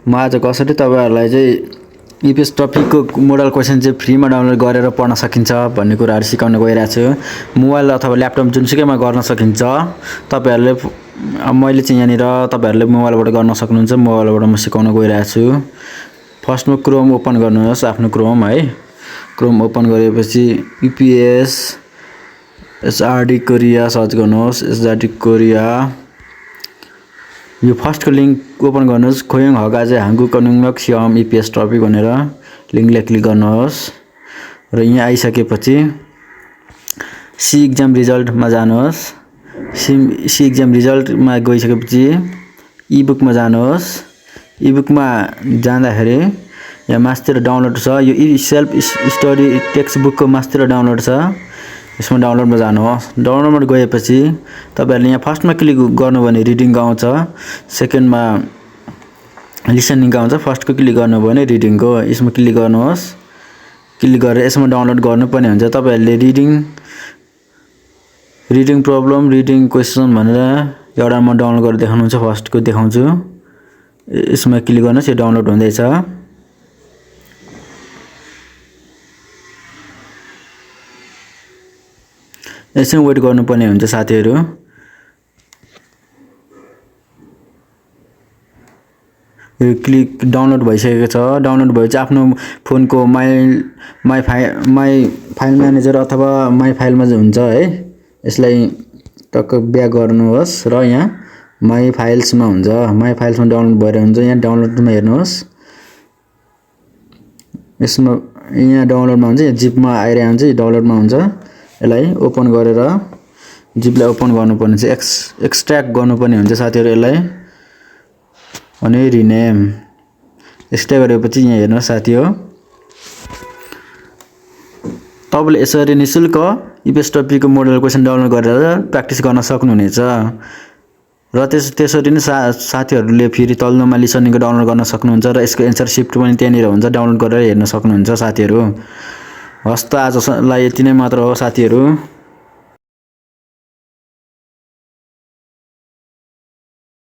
म आज कसरी तपाईहरुलाई चाहिँ ईपीएस टपिकको मोडल क्वेशन चाहिँ फ्रीमा डाउनलोड गरेर पढ्न सकिन्छ भन्ने कुराहरु सिकाउन गइरहेको छु। मोबाइल अथवा ल्यापटप जुनसुकैमा गर्न सकिन्छ। तपाईहरुले मैले चाहिँ यहाँनिर तपाईहरुले मोबाइलबाट गर्न सक्नुहुन्छ। मोबाइलबाट म सिकाउन गइरहेको छु। फर्स्टमा क्रोम ओपन गर्नुहोस्, आफ्नो क्रोम है। क्रोम ओपन गरेपछि ईपीएस एसआरडी कोरिया सर्च गर्नुहोस्। एसआरडी कोरिया यो फर्स्टको लिंक ओपन गर्नुहोस्। खोयङ हगाजे हांगु कनुङक सियम ईपीएस टपिक भनेर लिंकले क्लिक गर्नुहोस् र यहाँ आइसकेपछि सी एक्जाम रिजल्टमा जानुहोस्। सी एक्जाम रिजल्टमा गइसकेपछि ईबुकमा जानुहोस्। ईबुकमा जाँदाखेरि यहाँ मास्तिर डाउनलोड छ। यो ई सेल्फ स्टडी टेक्स्ट बुकको मास्तिर डाउनलोड छ। यसमा डाउनलोडमा जानुहोस्। डाउनलोडमा गएपछि तपाईहरुले यहाँ फर्स्टमा क्लिक गर्नु भने रिडिङ आउँछ, सेकेन्डमा लिसनिङ आउँछ। फर्स्टको क्लिक गर्नु भने रिडिङको यसमा क्लिक गर्नुहोस्। क्लिक गरेर यसमा डाउनलोड गर्नुपर्ने हुन्छ। तपाईहरुले रिडिङ प्रब्लम, रिडिङ क्वेशन भनेर एउटा म डाउनलोड गरेर देखाउनुहुन्छ। फर्स्टको देखाउँछु। यसमा क्लिक गर्नुहोस्, यो डाउनलोड हुँदैछ। एकछिन वेट गर्नुपर्ने हुन्छ साथीहरु। यो क्लिक डाउनलोड भइसकेको छ। डाउनलोड भएपछि आफ्नो फोनको माइ फाइल म्यानेजर अथवा माइ फाइलमा हुन्छ है। यसलाई टक्क ब्याक गर्नुहोस् र यहाँ माइ फाइल्समा हुन्छ। माइ फाइल्समा डाउनलोड भएर हुन्छ। यहाँ डाउनलोडमा हेर्नुहोस्। यसमा यहाँ डाउनलोडमा हुन्छ, यहाँ जिपमा आइरहेको हुन्छ, डाउनलोडमा हुन्छ। यसलाई ओपन गरेर जिपलाई ओपन गर्नुपर्ने छ। एक्सट्र्याक्ट गर्नुपर्ने हुन्छ साथीहरु। यसलाई अनि रिनेम एक्सट्र्याक्ट गरेपछि यहाँ हेर्नुहोस् साथीहरु, तपाईले यसरी निशुल्क ईपीएस टपिकको मोडल क्वेशन डाउनलोड गरेर प्र्याक्टिस गर्न सक्नुहुनेछ। र त्यसरी नै साथीहरुले फेरि तल्लोमा लिसनिङको डाउनलोड गर्न सक्नुहुन्छ र यसको एन्सर सिफ्ट पनि त्यहाँनिर हुन्छ। डाउनलोड गरेर हेर्न सक्नुहुन्छ साथीहरु। हस्त आजलाई यति नै मात्र हो साथीहरु।